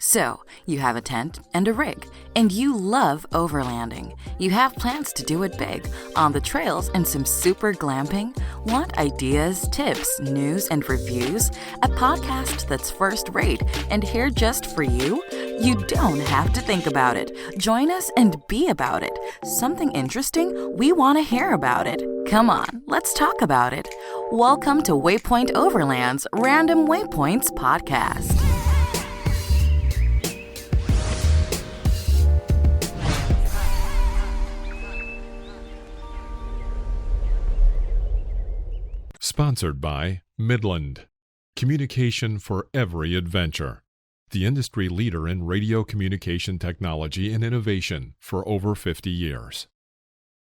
So, you have a tent and a rig, and you love overlanding. You have plans to do it big, on the trails and some super glamping? Want ideas, tips, news, and reviews? A podcast that's first rate and here just for you? You don't have to think about it. Join us and be about it. Something interesting? We want to hear about it. Come on, let's talk about it. Welcome to Waypoint Overland's Random Waypoints podcast. Sponsored by MIDLAND Communication for Every Adventure, the industry leader in radio communication technology and innovation for over 50 years.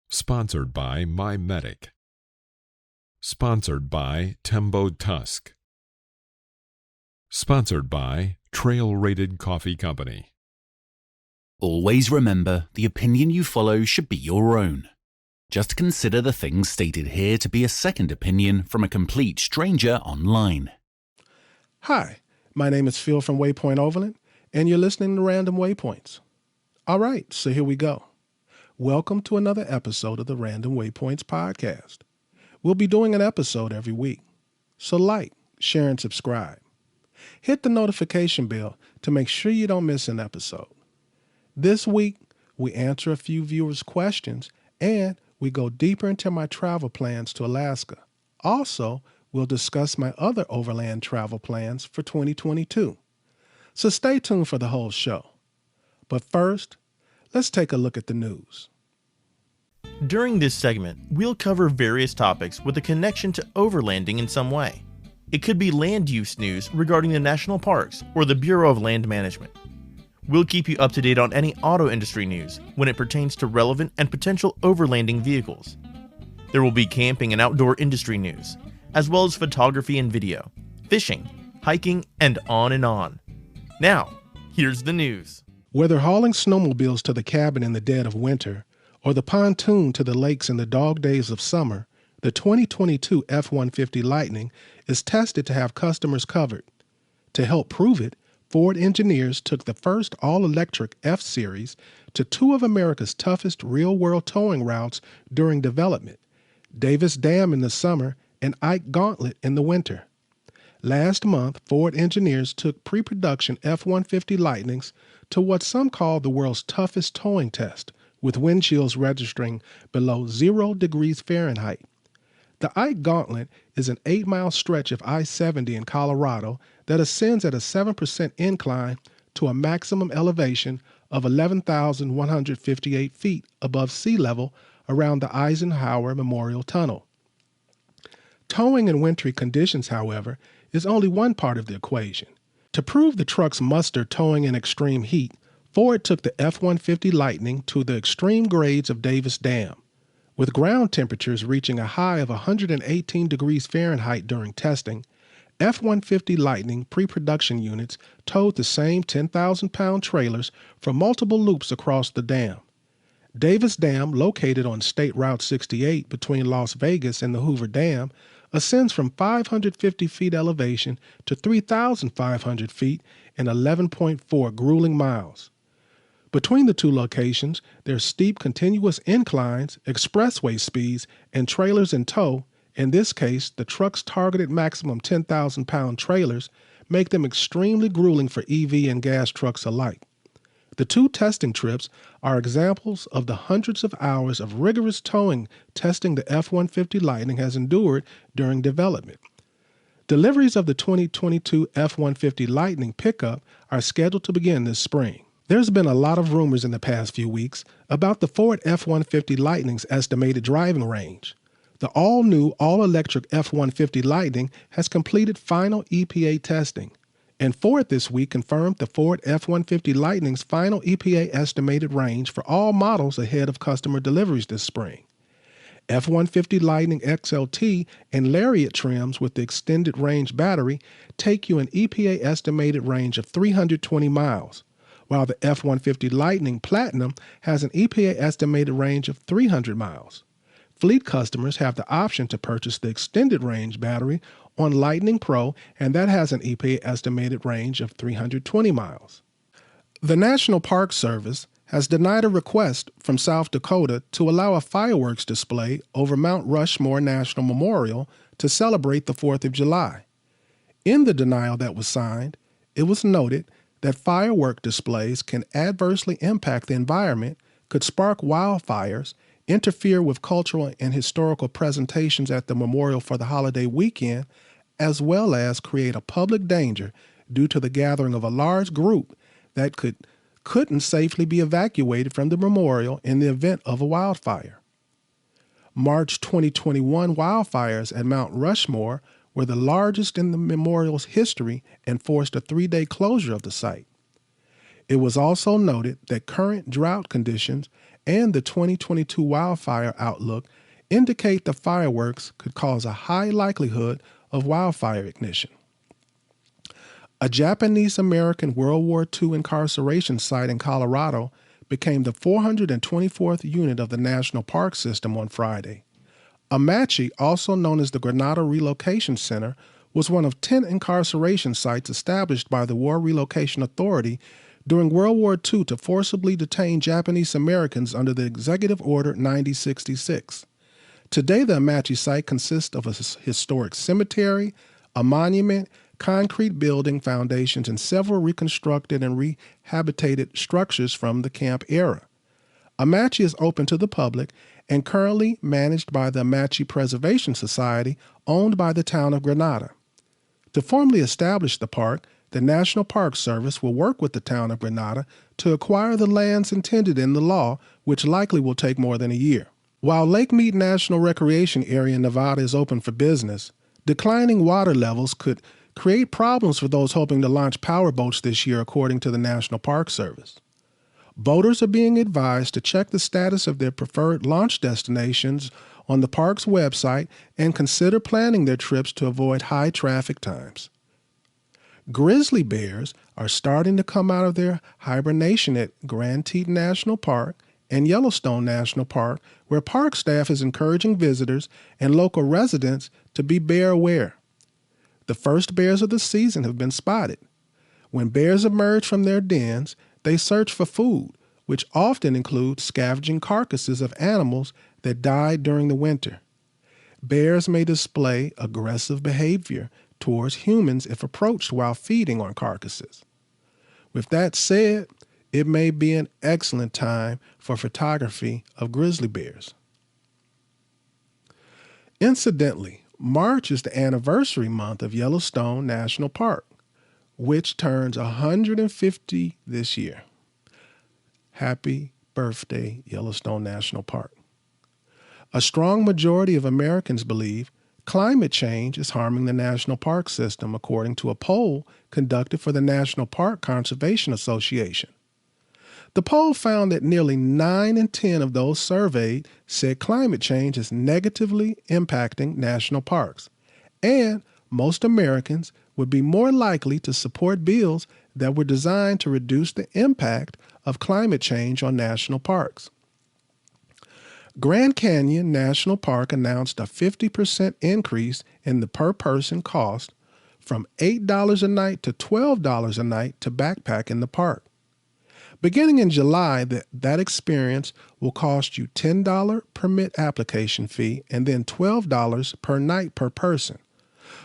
Sponsored by MYMEDIC. Sponsored by TEMBO TUSK. Sponsored by Trail Rated Coffee Company. Always remember, the opinion you follow should be your own. Just consider the things stated here to be a second opinion from a complete stranger online. Hi, my name is Phil from Waypoint Overland, and you're listening to Random Waypoints. All right, so here we go. Welcome to another episode of the Random Waypoints podcast. We'll be doing an episode every week, so like, share, and subscribe. Hit the notification bell to make sure you don't miss an episode. This week, we answer a few viewers' questions, and we go deeper into my travel plans to Alaska. Also, we'll discuss my other overland travel plans for 2022. So stay tuned for the whole show. But first, let's take a look at the news. During this segment, we'll cover various topics with a connection to overlanding in some way. It could be land use news regarding the national parks or the Bureau of Land Management. We'll keep you up to date on any auto industry news when it pertains to relevant and potential overlanding vehicles. There will be camping and outdoor industry news, as well as photography and video, fishing, hiking, and on and on. Now, here's the news. Whether hauling snowmobiles to the cabin in the dead of winter or the pontoon to the lakes in the dog days of summer, the 2022 F-150 Lightining is tested to have customers covered. To help prove it, Ford engineers took the first all-electric F-Series to two of America's toughest real-world towing routes during development, Davis Dam in the summer and Ike Gauntlet in the winter. Last month, Ford engineers took pre-production F-150 Lightnings to what some call the world's toughest towing test, with wind chills registering below 0 degrees Fahrenheit. The Ike Gauntlet is an 8-mile stretch of I-70 in Colorado that ascends at a 7% incline to a maximum elevation of 11,158 feet above sea level around the Eisenhower Memorial Tunnel. Towing in wintry conditions, however, is only one part of the equation. To prove the truck's muster towing in extreme heat, Ford took the F-150 Lightning to the extreme grades of Davis Dam. With ground temperatures reaching a high of 118 degrees Fahrenheit during testing, F-150 Lightning pre-production units towed the same 10,000-pound trailers for multiple loops across the dam. Davis Dam, located on State Route 68 between Las Vegas and the Hoover Dam, ascends from 550 feet elevation to 3,500 feet in 11.4 grueling miles. Between the two locations, there's steep continuous inclines, expressway speeds, and trailers in tow. In this case, the truck's targeted maximum 10,000-pound trailers make them extremely grueling for EV and gas trucks alike. The two testing trips are examples of the hundreds of hours of rigorous towing testing the F-150 Lightning has endured during development. Deliveries of the 2022 F-150 Lightning pickup are scheduled to begin this spring. There's been a lot of rumors in the past few weeks about the Ford F-150 Lightning's estimated driving range. The all-new, all-electric F-150 Lightning has completed final EPA testing, and Ford this week confirmed the Ford F-150 Lightning's final EPA estimated range for all models ahead of customer deliveries this spring. F-150 Lightning XLT and Lariat trims with the extended range battery take you an EPA estimated range of 320 miles. While the F-150 Lightning Platinum has an EPA estimated range of 300 miles. Fleet customers have the option to purchase the extended range battery on Lightning Pro, and that has an EPA estimated range of 320 miles. The National Park Service has denied a request from South Dakota to allow a fireworks display over Mount Rushmore National Memorial to celebrate the 4th of July. In the denial that was signed, it was noted that firework displays can adversely impact the environment, could spark wildfires, interfere with cultural and historical presentations at the memorial for the holiday weekend, as well as create a public danger due to the gathering of a large group that couldn't safely be evacuated from the memorial in the event of a wildfire. March 2021 wildfires at Mount Rushmore were the largest in the memorial's history and forced a 3-day closure of the site. It was also noted that current drought conditions and the 2022 wildfire outlook indicate the fireworks could cause a high likelihood of wildfire ignition. A Japanese-American World War II incarceration site in Colorado became the 424th unit of the National Park System on Friday. Amache, also known as the Grenada Relocation Center, was one of 10 incarceration sites established by the War Relocation Authority during World War II to forcibly detain Japanese Americans under the Executive Order 9066. Today, the Amache site consists of a historic cemetery, a monument, concrete building foundations, and several reconstructed and rehabilitated structures from the camp era. Amache is open to the public and currently managed by the Amache Preservation Society, owned by the town of Grenada. To formally establish the park, the National Park Service will work with the town of Grenada to acquire the lands intended in the law, which likely will take more than a year. While Lake Mead National Recreation Area in Nevada is open for business, declining water levels could create problems for those hoping to launch powerboats this year, according to the National Park Service. Boaters are being advised to check the status of their preferred launch destinations on the park's website and consider planning their trips to avoid high traffic times. Grizzly bears are starting to come out of their hibernation at Grand Teton National Park and Yellowstone National Park, where park staff is encouraging visitors and local residents to be bear aware. The first bears of the season have been spotted. When bears emerge from their dens, they search for food, which often includes scavenging carcasses of animals that died during the winter. Bears may display aggressive behavior towards humans if approached while feeding on carcasses. With that said, it may be an excellent time for photography of grizzly bears. Incidentally, March is the anniversary month of Yellowstone National Park, which turns 150 this year. Happy birthday, Yellowstone National Park. A strong majority of Americans believe climate change is harming the national park system, according to a poll conducted for the National Park Conservation Association. The poll found that nearly 9 in 10 of those surveyed said climate change is negatively impacting national parks, and most Americans would be more likely to support bills that were designed to reduce the impact of climate change on national parks. Grand Canyon National Park announced a 50% increase in the per-person cost from $8 a night to $12 a night to backpack in the park. Beginning in July, that experience will cost you $10 permit application fee and then $12 per night per person.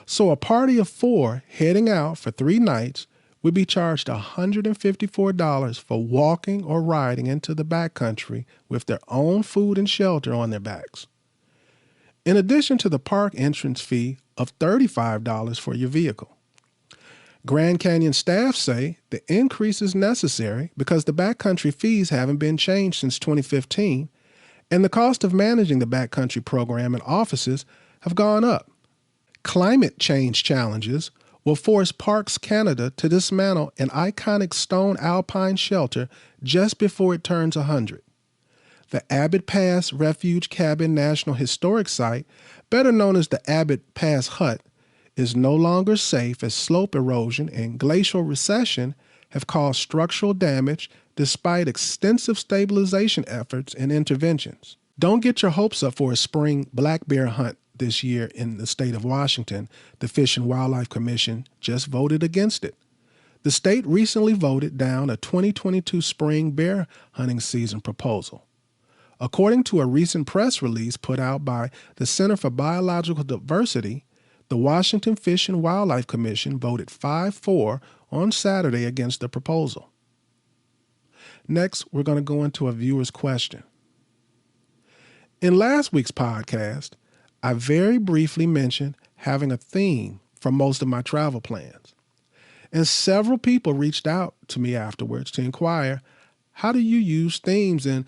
So a party of 4 heading out for 3 nights would be charged $154 for walking or riding into the backcountry with their own food and shelter on their backs, in addition to the park entrance fee of $35 for your vehicle. Grand Canyon staff say the increase is necessary because the backcountry fees haven't been changed since 2015, and the cost of managing the backcountry program and offices have gone up. Climate change challenges will force Parks Canada to dismantle an iconic stone alpine shelter just before it turns 100. The Abbott Pass Refuge Cabin National Historic Site, better known as the Abbott Pass Hut, is no longer safe as slope erosion and glacial recession have caused structural damage despite extensive stabilization efforts and interventions. Don't get your hopes up for a spring black bear hunt this year in the state of Washington. The Fish and Wildlife Commission just voted against it. The state recently voted down a 2022 spring bear hunting season proposal. According to a recent press release put out by the Center for Biological Diversity, the Washington Fish and Wildlife Commission voted 5-4 on Saturday against the proposal. Next, we're going to go into a viewer's question. In last week's podcast, I very briefly mentioned having a theme for most of my travel plans. And several people reached out to me afterwards to inquire, how do you use themes and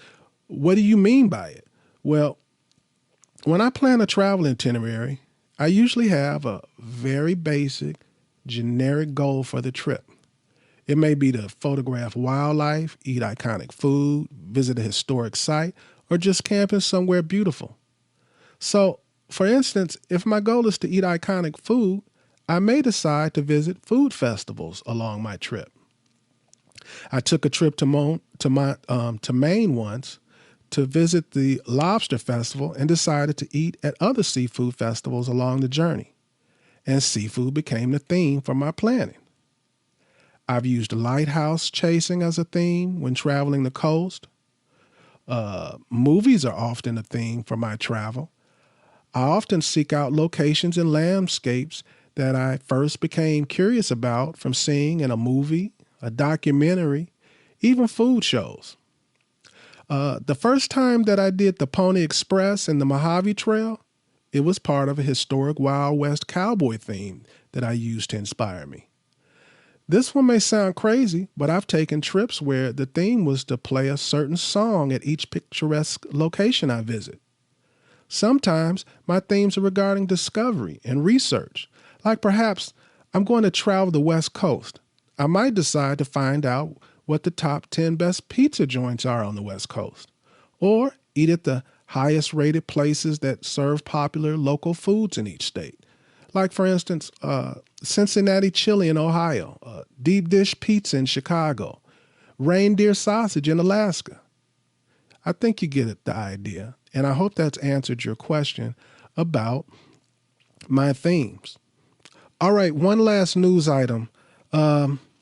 what do you mean by it? Well, when I plan a travel itinerary, I usually have a very basic, generic goal for the trip. It may be to photograph wildlife, eat iconic food, visit a historic site, or just camping somewhere beautiful. So, for instance, if my goal is to eat iconic food, I may decide to visit food festivals along my trip. I took a trip to Maine once to visit the Lobster Festival and decided to eat at other seafood festivals along the journey. And seafood became the theme for my planning. I've used lighthouse chasing as a theme when traveling the coast. Movies are often a theme for my travel. I often seek out locations and landscapes that I first became curious about from seeing in a movie, a documentary, even food shows. The first time that I did the Pony Express and the Mojave Trail, it was part of a historic Wild West cowboy theme that I used to inspire me. This one may sound crazy, but I've taken trips where the theme was to play a certain song at each picturesque location I visit. Sometimes my themes are regarding discovery and research, like perhaps I'm going to travel the West Coast. I might decide to find out what the top 10 best pizza joints are on the West Coast, or eat at the highest rated places that serve popular local foods in each state. Like, for instance, Cincinnati chili in Ohio, deep dish pizza in Chicago, reindeer sausage in Alaska. I think you get the idea, and I hope that's answered your question about my themes. All right, one last news item.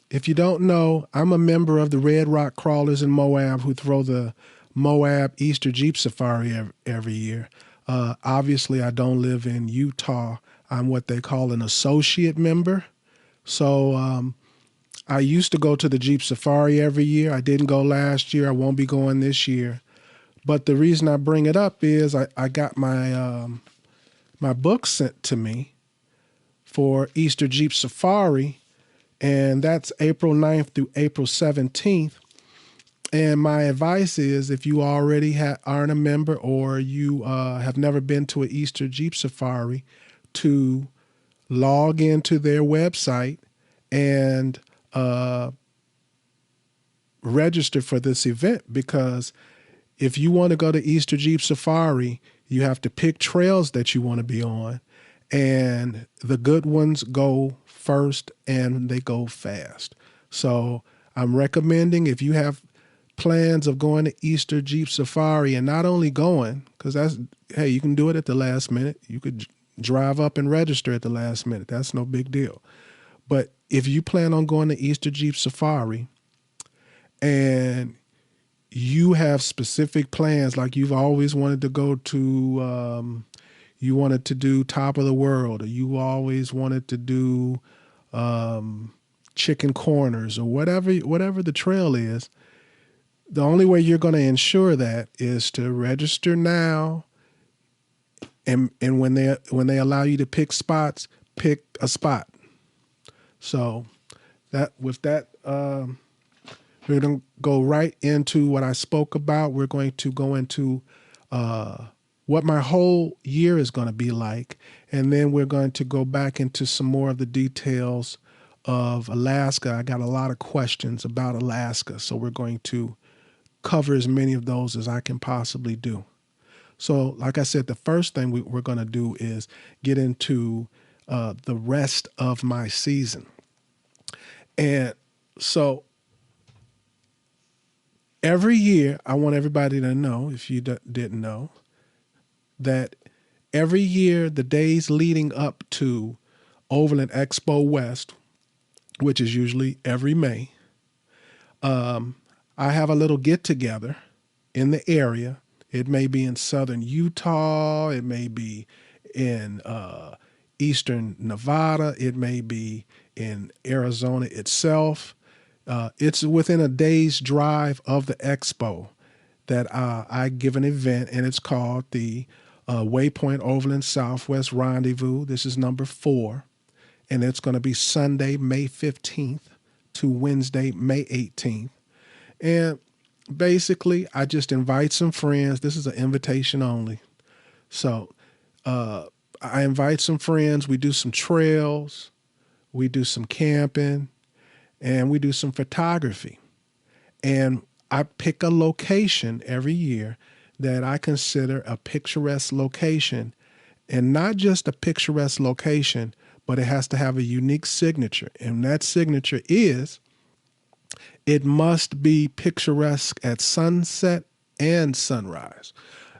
If you don't know, I'm a member of the Red Rock Crawlers in Moab who throw the Moab Easter Jeep Safari every year. Obviously, I don't live in Utah. I'm what they call an associate member. So I used to go to the Jeep Safari every year. I didn't go last year. I won't be going this year. But the reason I bring it up is I got my my book sent to me for Easter Jeep Safari, and that's April 9th through April 17th. And my advice is, if you already aren't a member or you have never been to an Easter Jeep Safari, to log into their website and register for this event, because if you want to go to Easter Jeep Safari, you have to pick trails that you want to be on, and the good ones go first and they go fast. So I'm recommending, if you have plans of going to Easter Jeep Safari, and not only going, because hey, you can do it at the last minute. You could drive up and register at the last minute. That's no big deal. But if you plan on going to Easter Jeep Safari and you have specific plans, like you've always wanted to go to, you wanted to do Top of the World, or you always wanted to do Chicken Corners, or whatever the trail is, the only way you're going to ensure that is to register now. And when they allow you to pick spots, pick a spot. So with that, we're going to go right into what I spoke about. We're going to go into what my whole year is going to be like, and then we're going to go back into some more of the details of Alaska. I got a lot of questions about Alaska, so we're going to cover as many of those as I can possibly do. So, like I said, the first thing we're going to do is get into the rest of my season. And so every year, I want everybody to know, if you didn't know, that every year, the days leading up to Overland Expo West, which is usually every May. I have a little get together in the area. It may be in southern Utah. It may be in eastern Nevada. It may be in Arizona itself. It's within a day's drive of the expo that I give an event, and it's called the Waypoint Overland Southwest Rendezvous. This is number 4, and it's going to be Sunday, May 15th to Wednesday, May 18th. And basically, I just invite some friends. This is an invitation only. So I invite some friends. We do some trails. We do some camping. And we do some photography. And I pick a location every year that I consider a picturesque location. And not just a picturesque location, but it has to have a unique signature. And that signature is, it must be picturesque at sunset and sunrise.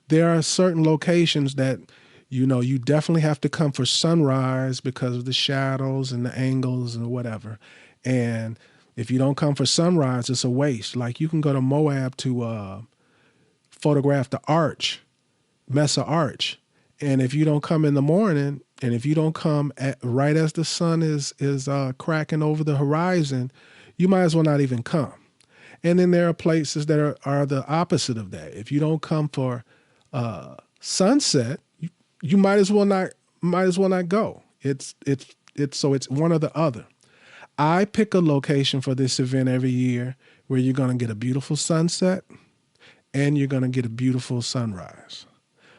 There are certain locations that, you definitely have to come for sunrise because of the shadows and the angles and whatever. And if you don't come for sunrise, it's a waste. Like you can go to Moab to photograph the arch, Mesa Arch. And if you don't come in the morning, and if you don't come right as the sun is cracking over the horizon, you might as well not even come. And then there are places that are the opposite of that. If you don't come for sunset, you might as well not go. It's one or the other. I pick a location for this event every year where you're going to get a beautiful sunset and you're going to get a beautiful sunrise.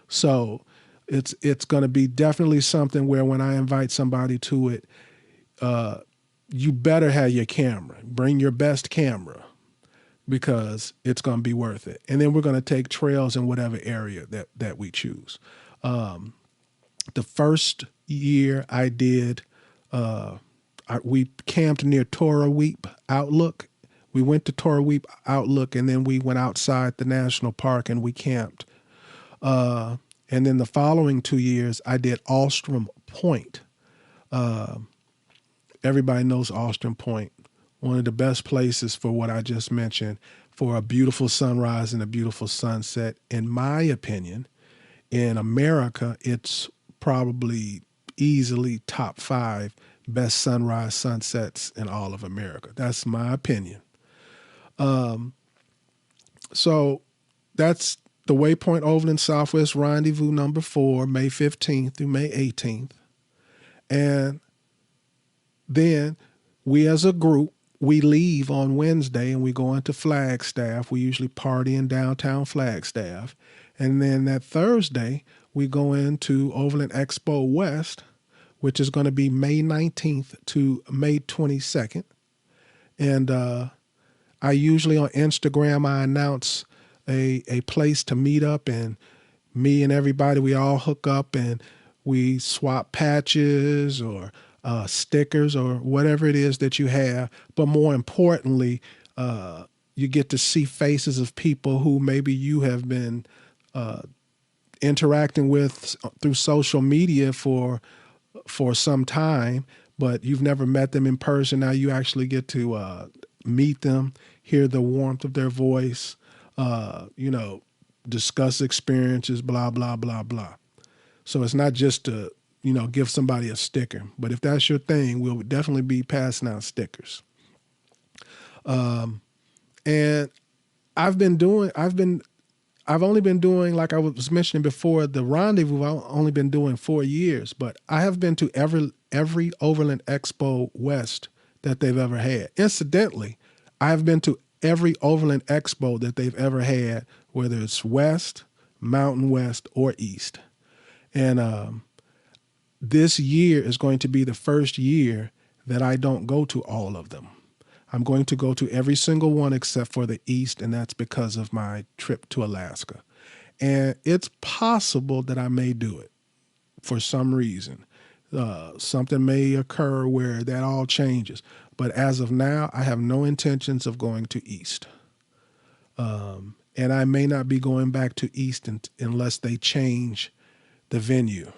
So it's going to be definitely something where when I invite somebody to it, you better have your camera. Bring your best camera because it's going to be worth it. And then we're going to take trails in whatever area that we choose. The first year I did, we camped near Torah Weep Outlook. We went to Torah Weep Outlook, and then we went outside the national park and we camped. And then the following 2 years, I did Ostrom Point. Everybody knows Ostrom Point, one of the best places for what I just mentioned, for a beautiful sunrise and a beautiful sunset. In my opinion, in America, it's probably easily top 5 best sunrise sunsets in all of America. That's my opinion. So that's the Waypoint Overland Southwest Rendezvous number 4, May 15th through May 18th. And then we as a group, we leave on Wednesday and we go into Flagstaff. We usually party in downtown Flagstaff. And then that Thursday, we go into Overland Expo West, which is going to be May 19th to May 22nd. And I usually on Instagram, I announce a place to meet up, and me and everybody, we all hook up and we swap patches or stickers or whatever it is that you have. But more importantly, you get to see faces of people who maybe you have been interacting with through social media for some time, but you've never met them in person. Now you actually get to meet them, hear the warmth of their voice, discuss experiences, blah, blah, blah, blah. So it's not just to, give somebody a sticker, but if that's your thing, we'll definitely be passing out stickers. And I've only been doing, like I was mentioning before, the Rendezvous, I've only been doing 4 years, but I have been to every Overland Expo West that they've ever had. Incidentally, I have been to every Overland Expo that they've ever had, whether it's West, Mountain West, or East. And this year is going to be the first year that I don't go to all of them. I'm going to go to every single one except for the East, and that's because of my trip to Alaska. And it's possible that I may do it for some reason. Something may occur where that all changes. But as of now, I have no intentions of going to East. And I may not be going back to East unless they change the venue.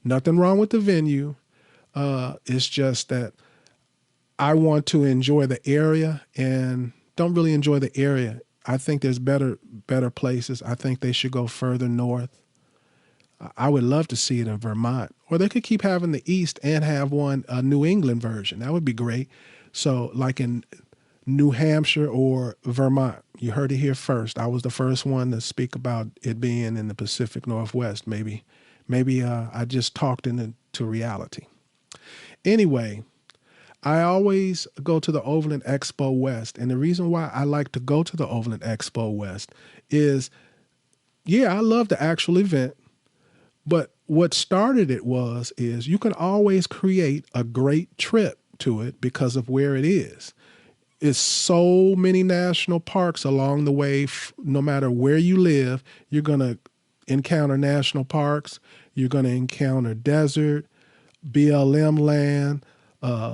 Nothing wrong with the venue. It's just that I want to enjoy the area and don't really enjoy the area. I think there's better places. I think they should go further north. I would love to see it in Vermont, or they could keep having the East and have a New England version. That would be great. So like in New Hampshire or Vermont, you heard it here first. I was the first one to speak about it being in the Pacific Northwest. Maybe I just talked into reality. Anyway, I always go to the Overland Expo West. And the reason why I like to go to the Overland Expo West is, I love the actual event. But what started it is you can always create a great trip to it because of where it is. It's so many national parks along the way. No matter where you live, you're going to encounter national parks. You're going to encounter desert, BLM land,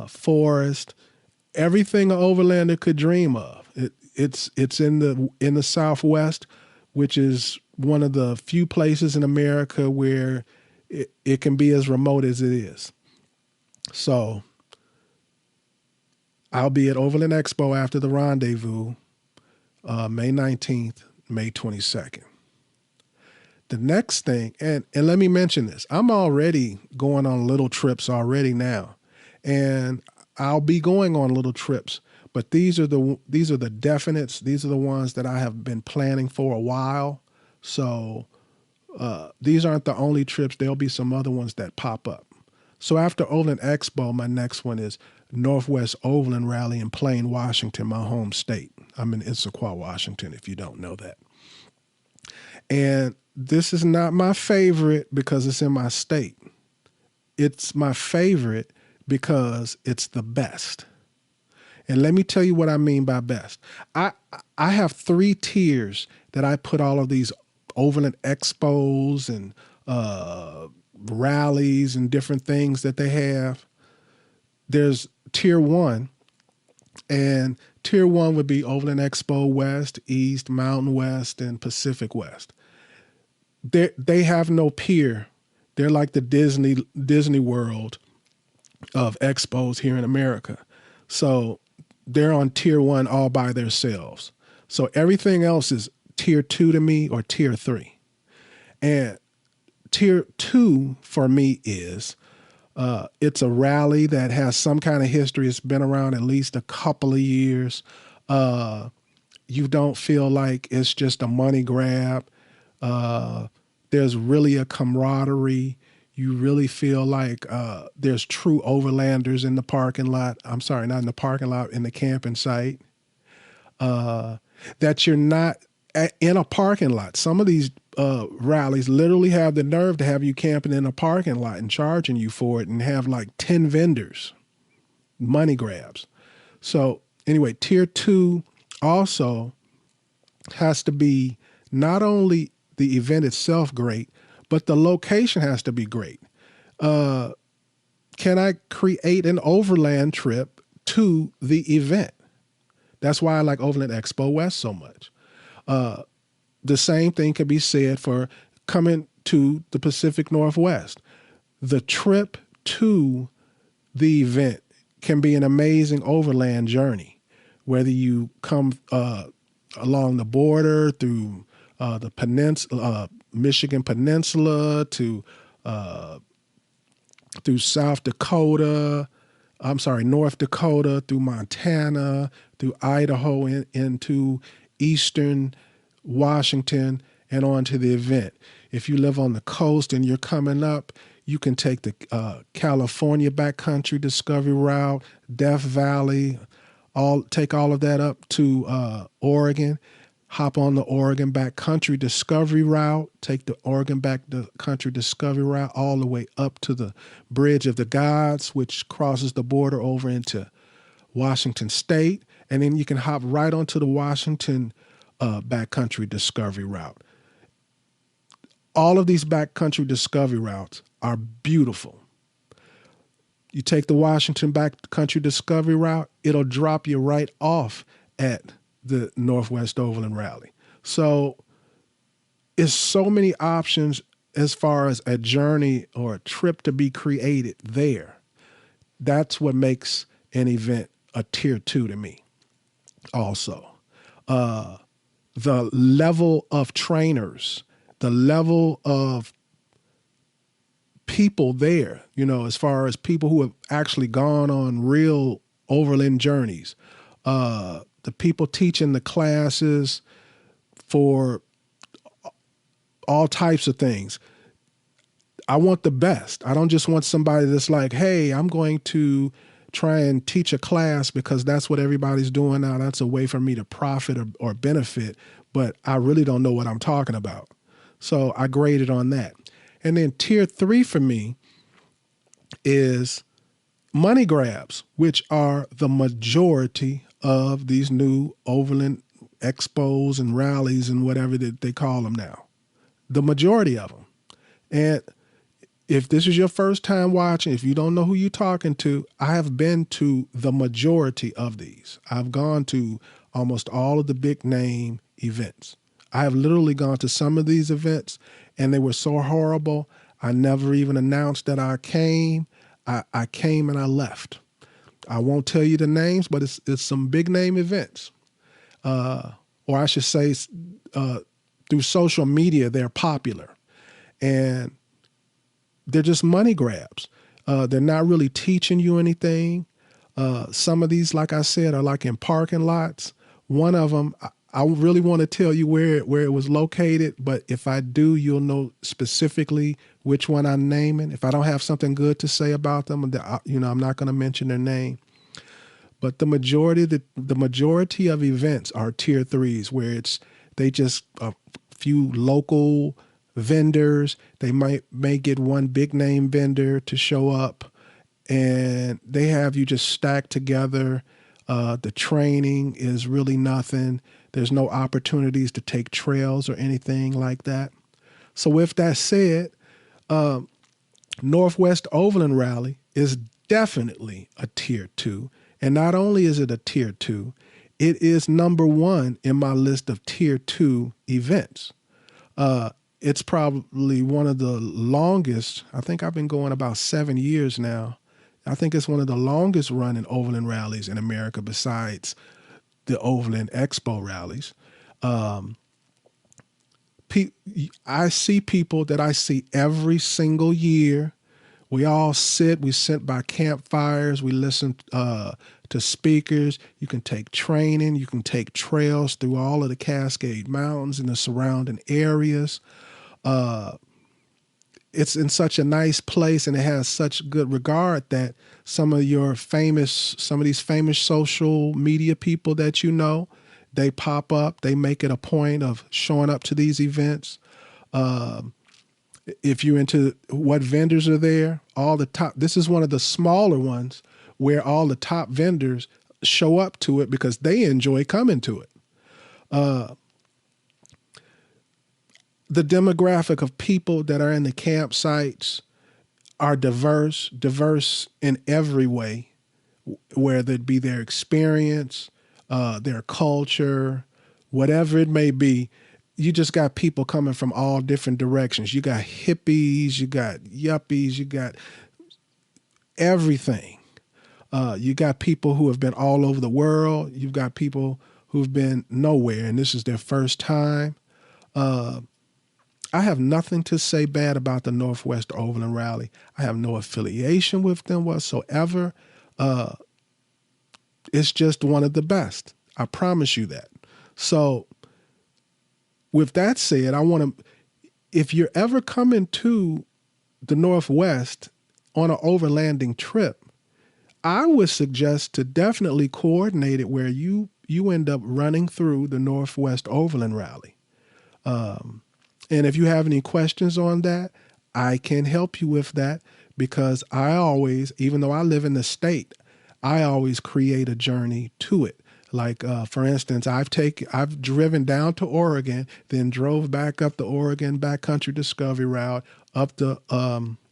forest, everything an overlander could dream of. It's in the Southwest, which is one of the few places in America where it can be as remote as it is. So I'll be at Overland Expo after the rendezvous, May 19th, May 22nd. The next thing, and let me mention this, I'm already going on little trips already now, and I'll be going on little trips, but these are the definites. These are the ones that I have been planning for a while. So these aren't the only trips. There'll be some other ones that pop up. So after Overland Expo, my next one is Northwest Overland Rally in Plain, Washington, my home state. I'm in Issaquah, Washington, if you don't know that. And this is not my favorite because it's in my state. It's my favorite because it's the best. And let me tell you what I mean by best. I have 3 tiers that I put all of these Overland Expos and rallies and different things that they have. There's tier 1, and tier 1 would be Overland Expo West, East, Mountain West, and Pacific West. They have no peer. They're like the Disney World of expos here in America. So they're on tier 1 all by themselves. So everything else is tier 2 to me or tier 3. And tier 2 for me is it's a rally that has some kind of history. It's been around at least a couple of years. You don't feel like it's just a money grab. There's really a camaraderie. You really feel like there's true overlanders in the parking lot. I'm sorry, not in the parking lot, in the camping site. That you're not in a parking lot. Some of these rallies literally have the nerve to have you camping in a parking lot and charging you for it and have like 10 vendors. Money grabs. So anyway, tier 2 also has to be not only the event itself great, but the location has to be great. Can I create an overland trip to the event? That's why I like Overland Expo West so much. The same thing can be said for coming to the Pacific Northwest. The trip to the event can be an amazing overland journey, whether you come along the border through the peninsula, Michigan Peninsula to through North Dakota, through Montana, through Idaho, into eastern Washington, and on to the event. If you live on the coast and you're coming up, you can take the California backcountry discovery route, Death Valley, take all of that up to Oregon. Hop on the Oregon backcountry discovery route, take the Oregon backcountry discovery route all the way up to the Bridge of the Gods, which crosses the border over into Washington State. And then you can hop right onto the Washington backcountry discovery route. All of these backcountry discovery routes are beautiful. You take the Washington backcountry discovery route, it'll drop you right off at the Northwest Overland Rally. So it's so many options as far as a journey or a trip to be created there. That's what makes an event a tier 2 to me also. The level of trainers, the level of people there, as far as people who have actually gone on real overland journeys, the people teaching the classes for all types of things. I want the best. I don't just want somebody that's like, hey, I'm going to try and teach a class because that's what everybody's doing now. That's a way for me to profit or benefit, but I really don't know what I'm talking about. So I graded on that. And then tier 3 for me is money grabs, which are the majority of these new Overland expos and rallies and whatever that they call them now. The majority of them. And if this is your first time watching, if you don't know who you're talking to, I have been to the majority of these. I've gone to almost all of the big name events. I have literally gone to some of these events and they were so horrible. I never even announced that I came. I came and I left. I won't tell you the names, but it's some big name events. Or I should say through social media, they're popular. And they're just money grabs. They're not really teaching you anything. Some of these, like I said, are like in parking lots. One of them, I really want to tell you where it was located, but if I do, you'll know specifically which one I'm naming. If I don't have something good to say about them, I'm not going to mention their name. But the majority of events are tier 3s, where they just a few local vendors. They may get one big name vendor to show up, and they have you just stacked together. The training is really nothing. There's no opportunities to take trails or anything like that. So with that said, Northwest Overland Rally is definitely a tier 2. And not only is it a tier 2, it is number 1 in my list of tier 2 events. It's probably one of the longest. I think I've been going about 7 years now. I think it's one of the longest running Overland rallies in America besides the Overland Expo rallies. I see people that I see every single year. We all sit by campfires. We listen to speakers. You can take training. You can take trails through all of the Cascade Mountains and the surrounding areas. It's in such a nice place, and it has such good regard that some of these famous social media people that they pop up. They make it a point of showing up to these events. If you're into what vendors are there, this is one of the smaller ones where all the top vendors show up to it because they enjoy coming to it. The demographic of people that are in the campsites are diverse in every way, whether it be their experience, their culture, whatever it may be. You just got people coming from all different directions. You got hippies, you got yuppies, you got everything. You got people who have been all over the world. You've got people who've been nowhere, and this is their first time. I have nothing to say bad about the Northwest Overland Rally. I have no affiliation with them whatsoever. It's just one of the best. I promise you that. So with that said, if you're ever coming to the Northwest on an overlanding trip, I would suggest to definitely coordinate it where you end up running through the Northwest Overland Rally. And if you have any questions on that, I can help you with that, because I always, even though I live in the state, I always create a journey to it. Like, for instance, I've driven down to Oregon, then drove back up the Oregon Backcountry Discovery Route, up the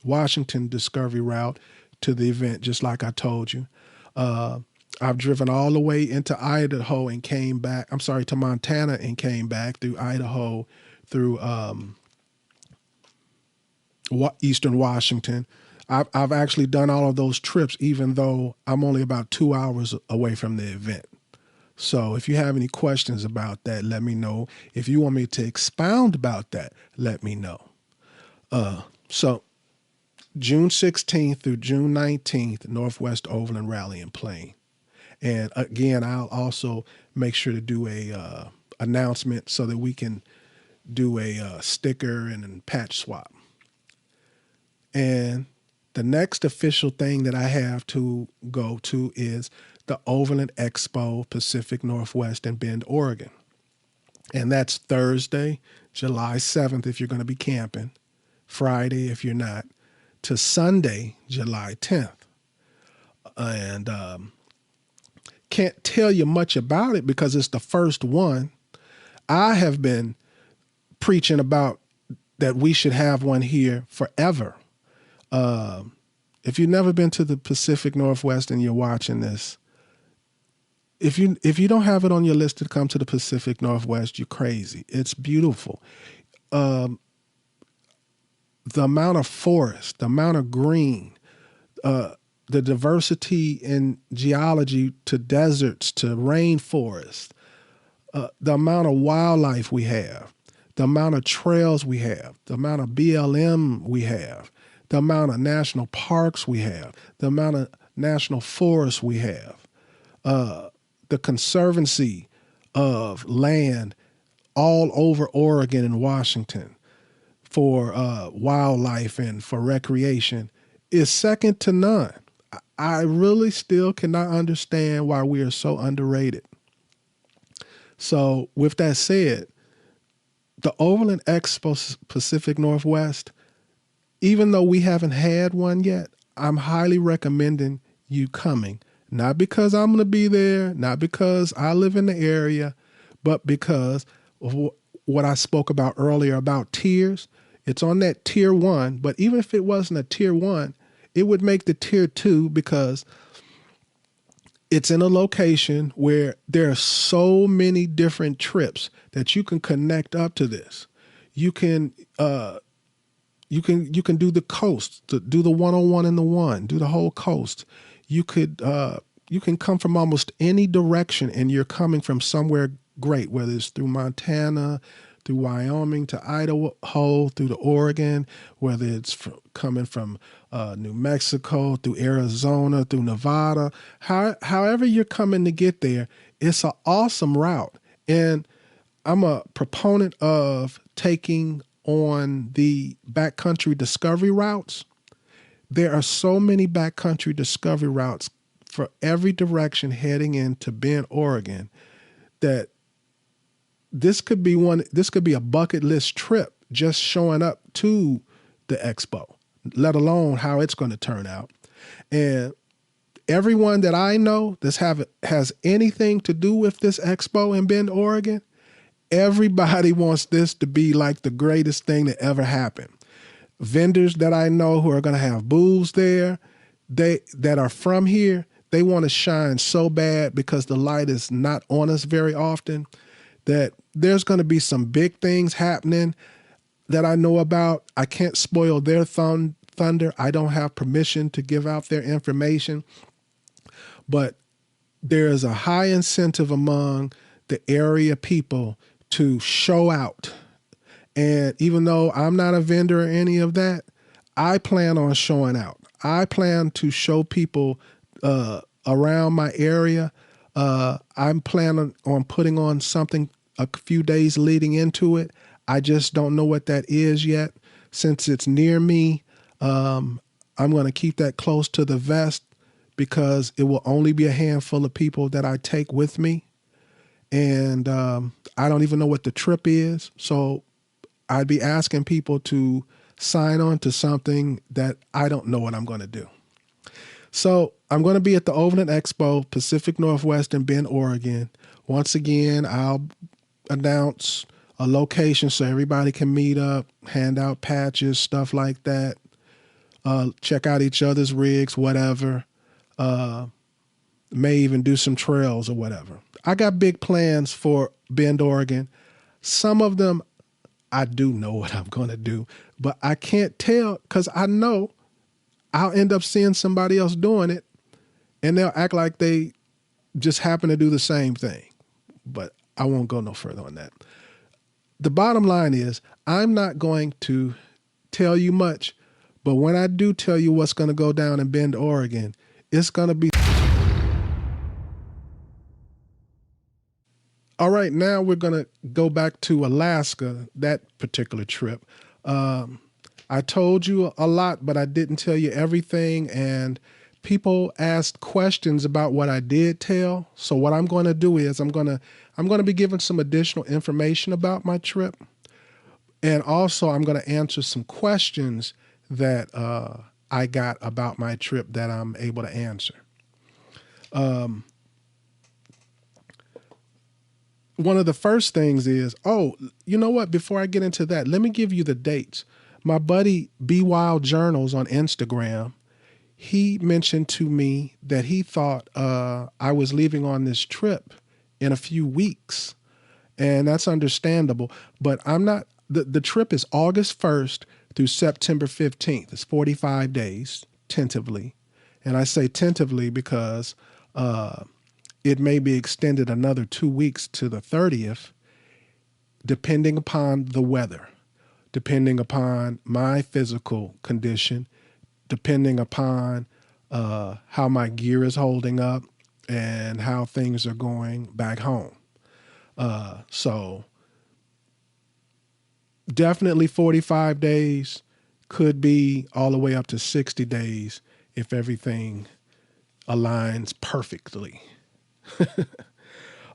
Washington Discovery Route to the event, just like I told you. I've driven all the way into Idaho and came back. I'm sorry, to Montana and came back through Idaho, through Eastern Washington. I've actually done all of those trips, even though I'm only about 2 hours away from the event. So if you have any questions about that, let me know. If you want me to expound about that, let me know. So June 16th through June 19th, Northwest Overland Rally in Plain. And again, I'll also make sure to do a announcement so that we can do a sticker and patch swap. And the next official thing that I have to go to is the Overland Expo Pacific Northwest in Bend, Oregon. And that's Thursday, July 7th if you're going to be camping, Friday if you're not, to Sunday, July 10th. And can't tell you much about it because it's the first one. I have been preaching about that we should have one here forever. If you've never been to the Pacific Northwest and you're watching this, if you don't have it on your list to come to the Pacific Northwest, you're crazy. It's beautiful. The amount of forest, the amount of green, the diversity in geology to deserts to rainforests, the amount of wildlife we have, the amount of trails we have, the amount of BLM we have, the amount of national parks we have, the amount of national forests we have, the conservancy of land all over Oregon and Washington for wildlife and for recreation is second to none. I really still cannot understand why we are so underrated. So with that said, the Overland Expo Pacific Northwest, even though we haven't had one yet, I'm highly recommending you coming. Not because I'm going to be there, not because I live in the area, but because of what I spoke about earlier about tiers. It's on that tier 1, but even if it wasn't a tier 1, it would make the tier 2 because it's in a location where there are so many different trips that you can connect up to this. You can do the coast, do the 101 and the 1, do the whole coast. You can come from almost any direction and you're coming from somewhere great, whether it's through Montana, through Wyoming to Idaho, through to Oregon, whether it's coming from New Mexico, through Arizona, through Nevada. However you're coming to get there, it's an awesome route. And I'm a proponent of taking on the backcountry discovery routes. There are so many backcountry discovery routes for every direction heading into Bend, Oregon, that this could be a bucket list trip just showing up to the expo, let alone how it's going to turn out. And everyone that I know has anything to do with this expo in Bend, Oregon, everybody wants this to be like the greatest thing that ever happened. Vendors that I know who are going to have booths there, that are from here, they want to shine so bad because the light is not on us very often, that there's going to be some big things happening that I know about. I can't spoil their thunder. I don't have permission to give out their information. But there is a high incentive among the area people to show out. And even though I'm not a vendor or any of that, I plan on showing out. I plan to show people around my area. I'm planning on putting on something a few days leading into it. I just don't know what that is yet. Since it's near me, I'm going to keep that close to the vest because it will only be a handful of people that I take with me. And I don't even know what the trip is. So I'd be asking people to sign on to something that I don't know what I'm going to do. So I'm going to be at the Overland Expo, Pacific Northwest in Bend, Oregon. Once again, I'll announce a location so everybody can meet up, hand out patches, stuff like that. Check out each other's rigs, whatever. May even do some trails or whatever. I got big plans for Bend, Oregon. Some of them I do know what I'm going to do, but I can't tell because I know I'll end up seeing somebody else doing it, and they'll act like they just happen to do the same thing. But I won't go no further on that. The bottom line is, I'm not going to tell you much, but when I do tell you what's going to go down in Bend, Oregon, it's going to be... All right, now we're going to go back to Alaska, that particular trip. I told you a lot, but I didn't tell you everything, and people asked questions about what I did tell. So what I'm going to do is I'm going to be giving some additional information about my trip, and also I'm going to answer some questions that I got about my trip that I'm able to answer. One of the first things is, you know what? Before I get into that, let me give you the dates. My buddy Be Wild Journals on Instagram, he mentioned to me that he thought I was leaving on this trip in a few weeks, and that's understandable. But I'm not. The trip is August 1st through September 15th. It's 45 days, tentatively. And I say tentatively because it may be extended another 2 weeks to the 30th, depending upon the weather, depending upon my physical condition, depending upon how my gear is holding up and how things are going back home. So definitely 45 days, could be all the way up to 60 days if everything aligns perfectly.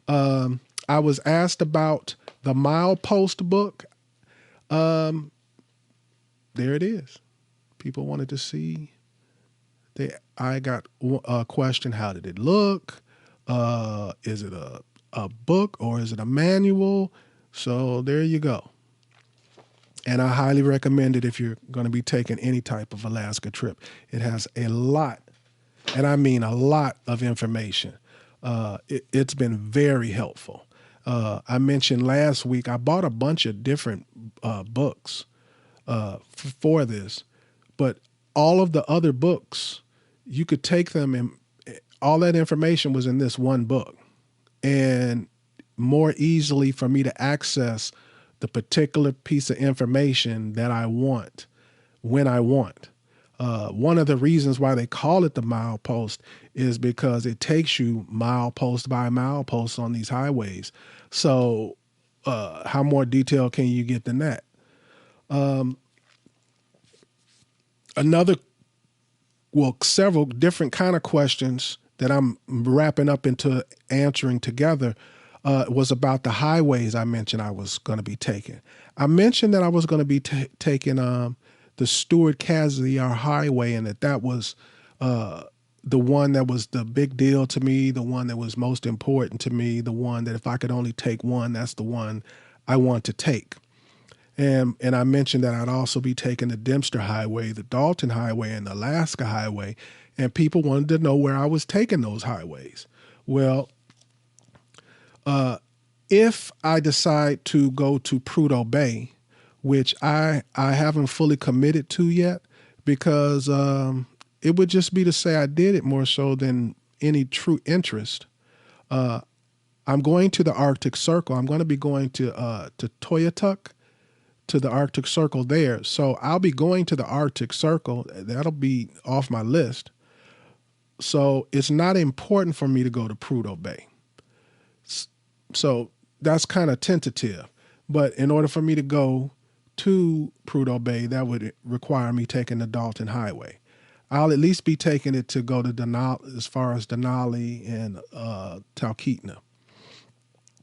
I was asked about the milepost book. There it is. People wanted to see. I got a question, how did it look? Is it a book or is it a manual? So there you go. And I highly recommend it if you're going to be taking any type of Alaska trip. It has a lot, and I mean a lot of information. It's been very helpful. I mentioned last week, I bought a bunch of different books for this, but all of the other books, you could take them and all that information was in this one book, and more easily for me to access the particular piece of information that I want when I want. One of the reasons why they call it the milepost is because it takes you milepost by milepost on these highways. So how more detailed can you get than that? Several different kind of questions that I'm wrapping up into answering together was about the highways I mentioned I was going to be taking. I mentioned that I was going to be taking the Stewart-Kasiar Highway, and that was the one that was the big deal to me, the one that was most important to me, the one that if I could only take one, that's the one I want to take. And I mentioned that I'd also be taking the Dempster Highway, the Dalton Highway, and the Alaska Highway, and people wanted to know where I was taking those highways. Well, if I decide to go to Prudhoe Bay, which I haven't fully committed to yet, because it would just be to say I did it more so than any true interest. I'm going to the Arctic Circle. I'm going to be going to Toyotuk, to the Arctic Circle there. So I'll be going to the Arctic Circle. That'll be off my list. So it's not important for me to go to Prudhoe Bay. So that's kind of tentative. But in order for me to go to Prudhoe Bay, that would require me taking the Dalton Highway. I'll at least be taking it to go to Denali, as far as Denali and Talkeetna.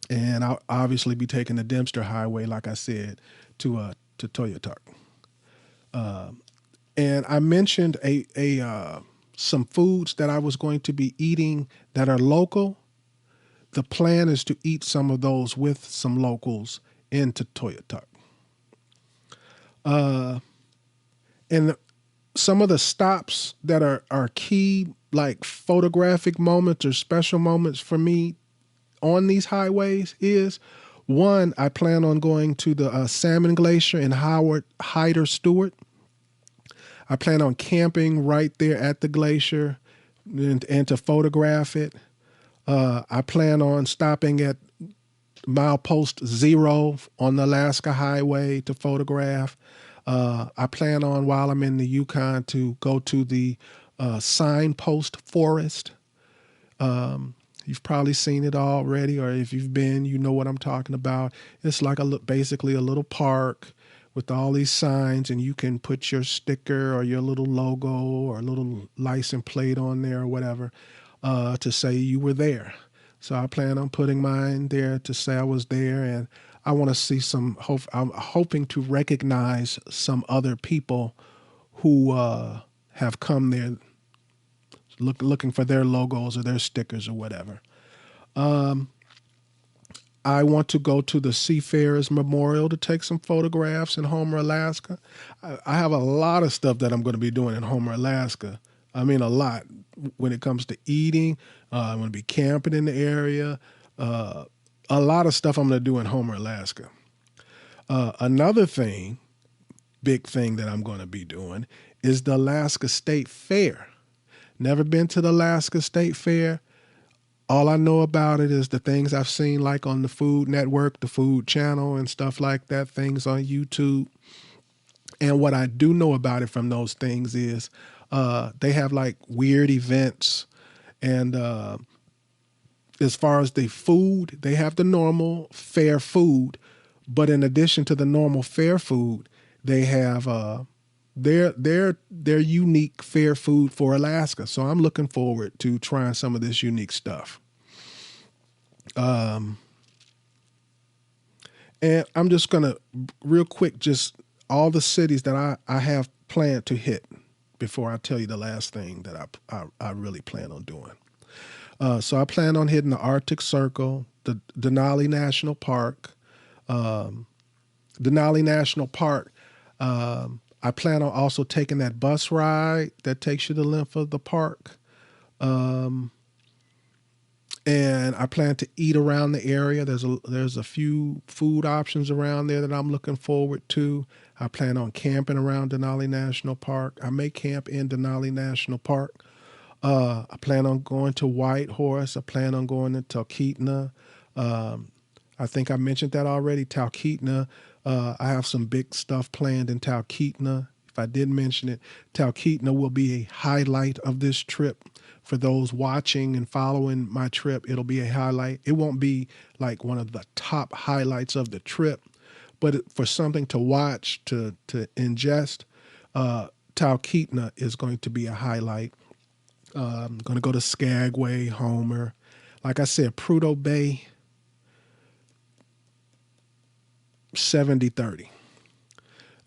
And I'll obviously be taking the Dempster Highway, like I said, to Toyotuk. And I mentioned some foods that I was going to be eating that are local. The plan is to eat some of those with some locals into Toyotuk. And some of the stops that are key, like photographic moments or special moments for me on these highways is, one, I plan on going to the Salmon Glacier in Hyder Stewart. I plan on camping right there at the glacier and to photograph it. I plan on stopping at milepost 0 on the Alaska Highway to photograph. I plan on, while I'm in the Yukon, to go to the signpost forest. You've probably seen it already, or if you've been, you know what I'm talking about. It's like basically a little park with all these signs, and you can put your sticker or your little logo or a little license plate on there or whatever to say you were there. So I plan on putting mine there to say I was there, and I want to see I'm hoping to recognize some other people who have come there looking for their logos or their stickers or whatever. I want to go to the Seafarers Memorial to take some photographs in Homer, Alaska. I have a lot of stuff that I'm going to be doing in Homer, Alaska. I mean, a lot when it comes to eating. I'm going to be camping in the area. A lot of stuff I'm going to do in Homer, Alaska. Another big thing that I'm going to be doing is the Alaska State Fair. Never been to the Alaska State Fair. All I know about it is the things I've seen like on the Food Network, the Food Channel and stuff like that, things on YouTube. And what I do know about it from those things is they have like weird events. And as far as the food, they have the normal fair food. But in addition to the normal fair food, they have their unique fair food for Alaska. So I'm looking forward to trying some of this unique stuff. And I'm just going to real quick, just all the cities that I have planned to hit before I tell you the last thing that I really plan on doing. So I plan on hitting the Arctic Circle, the Denali National Park. Denali National Park, I plan on also taking that bus ride that takes you the length of the park. And I plan to eat around the area. There's a few food options around there that I'm looking forward to. I plan on camping around Denali National Park. I may camp in Denali National Park. I plan on going to Whitehorse. I plan on going to Talkeetna. I think I mentioned that already, Talkeetna. I have some big stuff planned in Talkeetna. If I didn't mention it, Talkeetna will be a highlight of this trip. For those watching and following my trip, it'll be a highlight. It won't be like one of the top highlights of the trip, but for something to watch, to ingest, Talkeetna is going to be a highlight. I'm going to go to Skagway, Homer. Like I said, Prudhoe Bay, 70-30.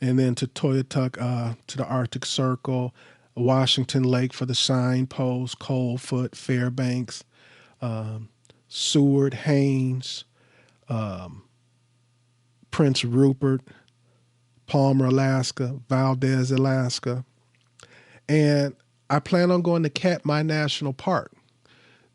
And then to Toyatuck, to the Arctic Circle, Washington Lake for the signpost, Coldfoot, Fairbanks, Seward, Haines, Prince Rupert, Palmer, Alaska, Valdez, Alaska. And I plan on going to Katmai National Park.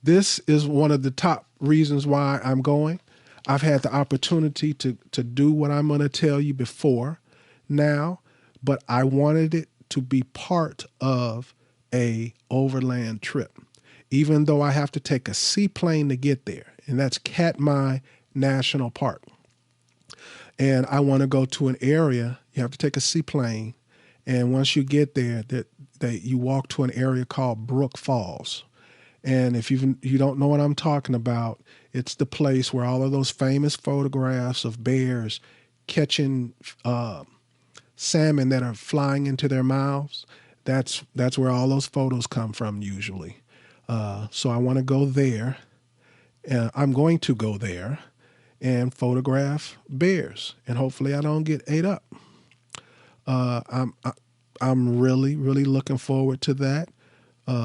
This is one of the top reasons why I'm going. I've had the opportunity to do what I'm going to tell you before now, but I wanted it to be part of a overland trip, even though I have to take a seaplane to get there, and that's Katmai National Park. And I want to go to an area, you have to take a seaplane, and once you get there, you walk to an area called Brook Falls. And if you don't know what I'm talking about, it's the place where all of those famous photographs of bears catching salmon that are flying into their mouths, that's where all those photos come from usually. So I want to go there. I'm going to go there and photograph bears, and hopefully I don't get ate up. I'm really, really looking forward to that.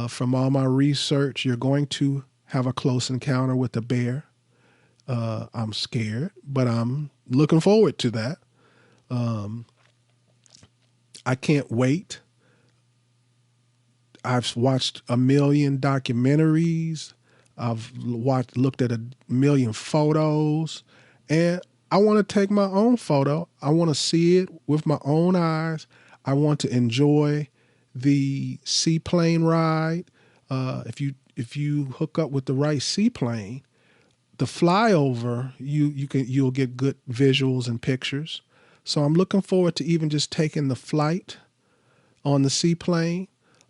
From all my research, you're going to have a close encounter with a bear. I'm scared, but I'm looking forward to that. I can't wait. I've watched a million documentaries. I've looked at a million photos, and I want to take my own photo. I want to see it with my own eyes. I want to enjoy the seaplane ride, if you hook up with the right seaplane, the flyover, you'll get good visuals and pictures. So I'm looking forward to even just taking the flight on the seaplane.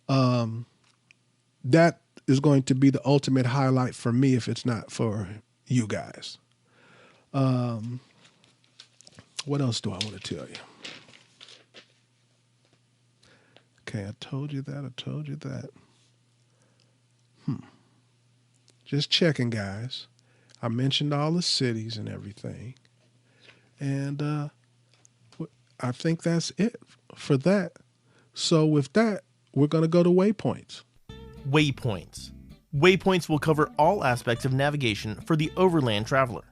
That is going to be the ultimate highlight for me if it's not for you guys. What else do I want to tell you? Okay, I told you that. Just checking, guys. I mentioned all the cities and everything. And I think that's it for that. So with that, we're going to go to Waypoints. Waypoints. Waypoints will cover all aspects of navigation for the overland traveler.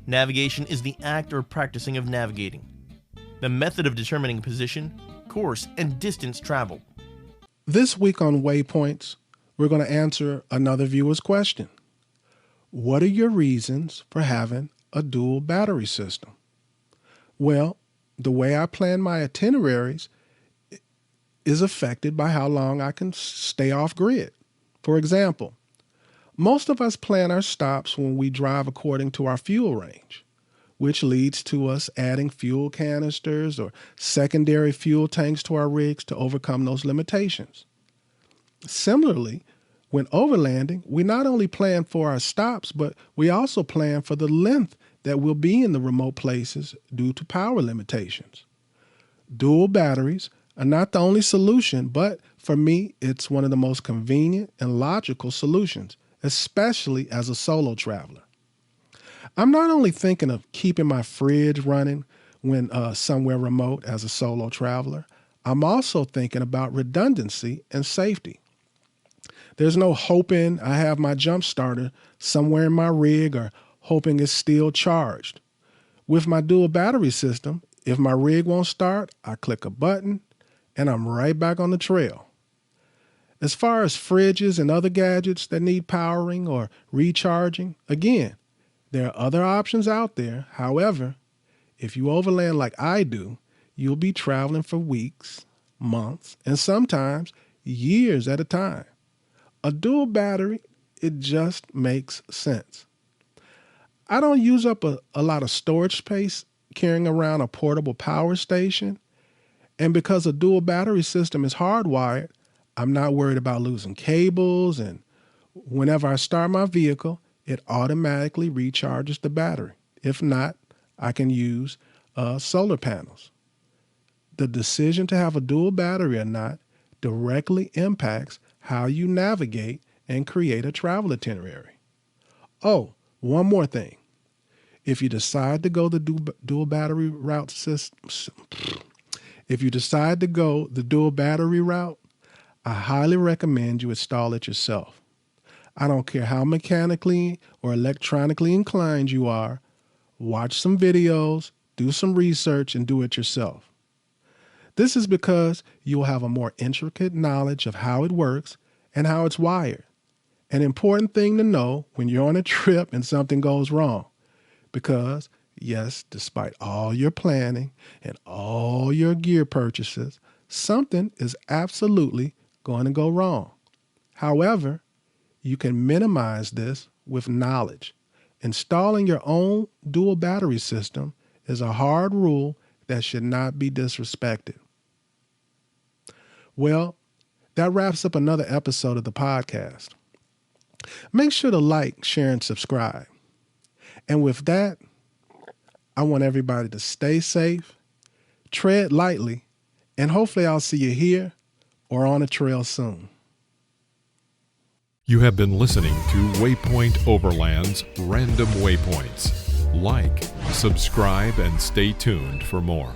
Navigation is the act or practicing of navigating, the method of determining position, course, and distance traveled. This week on Waypoints, we're going to answer another viewer's question. What are your reasons for having a dual battery system? Well, the way I plan my itineraries is affected by how long I can stay off grid. For example, most of us plan our stops when we drive according to our fuel range, which leads to us adding fuel canisters or secondary fuel tanks to our rigs to overcome those limitations. Similarly, when overlanding, we not only plan for our stops, but we also plan for the length that we'll be in the remote places due to power limitations. Dual batteries are not the only solution, but for me, it's one of the most convenient and logical solutions, especially as a solo traveler. I'm not only thinking of keeping my fridge running when somewhere remote as a solo traveler, I'm also thinking about redundancy and safety. There's no hoping I have my jump starter somewhere in my rig or hoping it's still charged. With my dual battery system, if my rig won't start, I click a button and I'm right back on the trail. As far as fridges and other gadgets that need powering or recharging, again, there are other options out there. However, if you overland like I do, you'll be traveling for weeks, months, and sometimes years at a time. A dual battery, it just makes sense. I don't use up a lot of storage space carrying around a portable power station. And because a dual battery system is hardwired, I'm not worried about losing cables. And whenever I start my vehicle, it automatically recharges the battery. If not, I can use solar panels. The decision to have a dual battery or not directly impacts how you navigate and create a travel itinerary. Oh, one more thing. If you decide to go the dual battery route I highly recommend you install it yourself. I don't care how mechanically or electronically inclined you are, watch some videos, do some research, and do it yourself. This is because you'll have a more intricate knowledge of how it works and how it's wired. An important thing to know when you're on a trip and something goes wrong. Because, yes, despite all your planning and all your gear purchases, something is absolutely going to go wrong. However, you can minimize this with knowledge. Installing your own dual battery system is a hard rule that should not be disrespected. Well, that wraps up another episode of the podcast. Make sure to like, share, and subscribe. And with that, I want everybody to stay safe, tread lightly, and hopefully I'll see you here or on a trail soon. You have been listening to Waypoint Overland's Random Waypoints. Like, subscribe, and stay tuned for more.